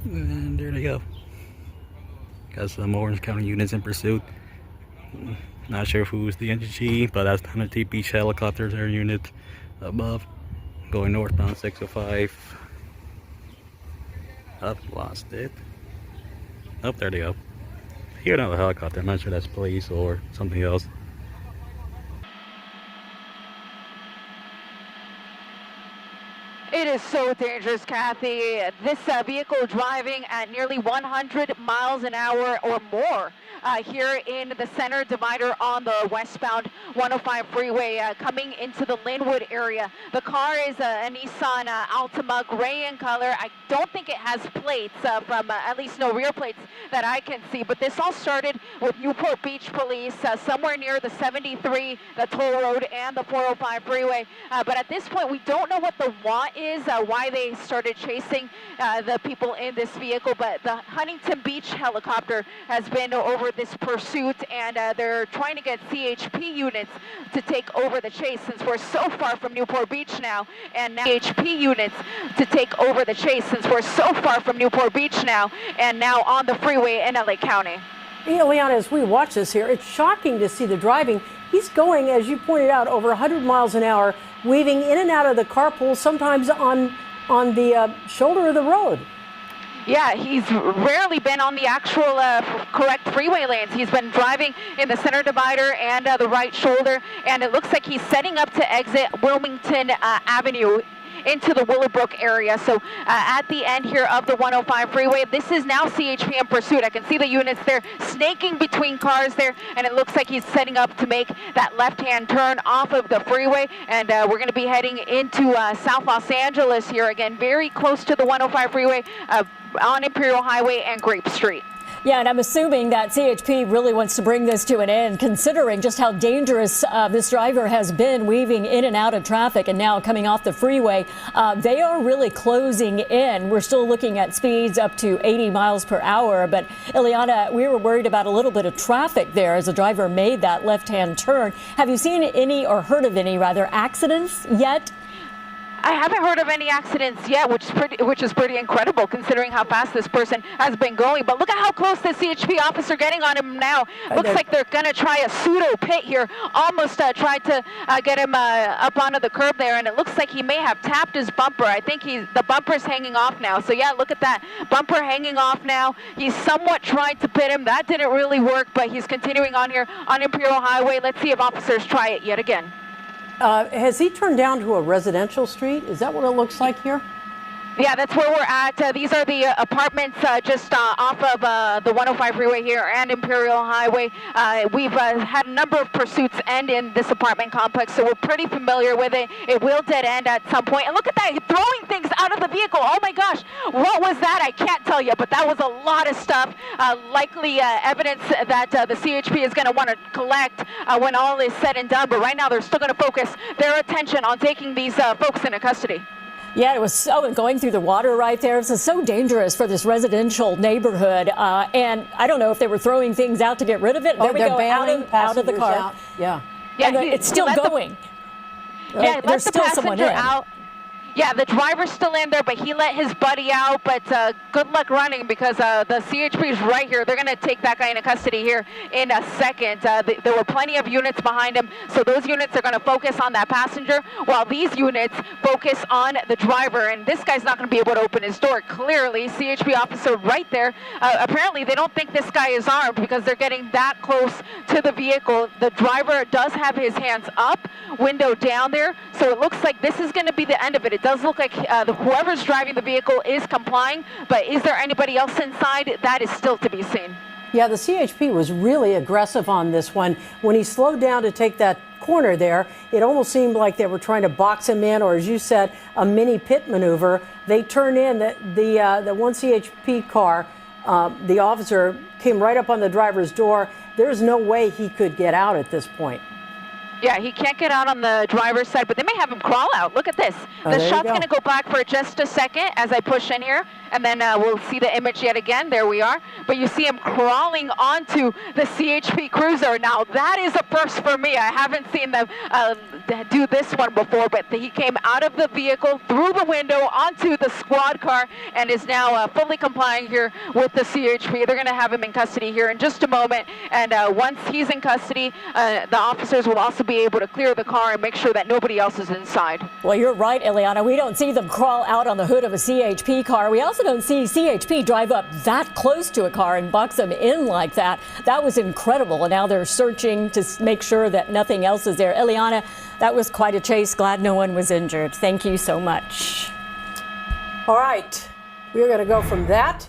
And there they go. Got some Orange County units in pursuit. Not sure who's the NG, but that's Huntington Beach helicopters, air unit above, going northbound 605. Up, lost it. Oh, there they go. Here another helicopter. I'm not sure that's police or something else. It is so dangerous, Kathy. This vehicle driving at nearly 100 miles an hour or more here in the center divider on the westbound 105 freeway coming into the Linwood area. The car is a Nissan Altima, gray in color. I don't think it has plates from at least no rear plates that I can see, but this all started with Newport Beach police somewhere near the 73, the toll road, and the 405 freeway. But at this point, we don't know what the want is, why they started chasing the people in this vehicle, but the Huntington Beach helicopter has been over this pursuit, and they're trying to get CHP units to take over the chase since we're so far from Newport Beach now, and now CHP units to take over the chase since we're so far from Newport Beach now, and now on the freeway in LA County. Ileana, as we watch this here, it's shocking to see the driving. He's going, as you pointed out, over 100 miles an hour, weaving in and out of the carpool, sometimes on the shoulder of the road. Yeah, he's rarely been on the actual correct freeway lanes. He's been driving in the center divider and the right shoulder, and it looks like he's setting up to exit Wilmington Avenue into the Willowbrook area. So at the end here of the 105 freeway, this is now CHP in pursuit. I can see the units there snaking between cars there, and it looks like he's setting up to make that left-hand turn off of the freeway. And we're going to be heading into South Los Angeles here again, very close to the 105 freeway on Imperial Highway and Grape Street. Yeah, and I'm assuming that CHP really wants to bring this to an end, considering just how dangerous this driver has been weaving in and out of traffic and now coming off the freeway. They are really closing in. We're still looking at speeds up to 80 miles per hour. But Ileana, we were worried about a little bit of traffic there as the driver made that left-hand turn. Have you seen any, or heard of any rather, accidents yet? I haven't heard of any accidents yet, which is pretty incredible considering how fast this person has been going. But look at how close the CHP officer getting on him now. Looks like they're going to try a pseudo pit here. Almost tried to get him up onto the curb there, and it looks like he may have tapped his bumper. I think the bumper's hanging off now. So yeah, look at that bumper hanging off now. He's somewhat tried to pit him. That didn't really work, but he's continuing on here on Imperial Highway. Let's see if officers try it yet again. Has he turned down to a residential street? Is that what it looks like here? Yeah, that's where we're at. These are the apartments just off of the 105 freeway here and Imperial Highway. We've had a number of pursuits end in this apartment complex, so we're pretty familiar with it. It will dead end at some point. And look at that, throwing things out of the vehicle. Oh my gosh, what was that? I can't tell you, but that was a lot of stuff. Likely evidence that the CHP is going to want to collect when all is said and done. But right now, they're still going to focus their attention on taking these folks into custody. Yeah, it was so going through the water right there. This is so dangerous for this residential neighborhood. And I don't know if they were throwing things out to get rid of it. There we go, out of the car. Out. Yeah. And it's still going. Yeah, there's still someone in. Out. Yeah, the driver's still in there, but he let his buddy out. But good luck running because the CHP is right here. They're going to take that guy into custody here in a second. There were plenty of units behind him, so those units are going to focus on that passenger, while these units focus on the driver. And this guy's not going to be able to open his door. Clearly, CHP officer right there. Apparently, they don't think this guy is armed because they're getting that close to the vehicle. The driver does have his hands up, window down there, so it looks like this is going to be the end of it. It does look like whoever's driving the vehicle is complying, but is there anybody else inside? That is still to be seen. Yeah, the CHP was really aggressive on this one. When he slowed down to take that corner there, it almost seemed like they were trying to box him in, or as you said, a mini pit maneuver. They turned in the one CHP car. The officer came right up on the driver's door. There's no way he could get out at this point. Yeah, he can't get out on the driver's side, but they may have him crawl out. Look at this. The shot's going to go back for just a second as I push in here. And then we'll see the image yet again. There we are. But you see him crawling onto the CHP Cruiser. Now, that is a first for me. I haven't seen them do this one before, but he came out of the vehicle, through the window, onto the squad car, and is now fully complying here with the CHP. They're going to have him in custody here in just a moment. And once he's in custody, the officers will also be able to clear the car and make sure that nobody else is inside. Well, you're right, Ileana. We don't see them crawl out on the hood of a CHP car. We also don't see CHP drive up that close to a car and box them in like that. That was incredible. And now they're searching to make sure that nothing else is there. Ileana, that was quite a chase. Glad no one was injured. Thank you so much. All right. We're going to go from that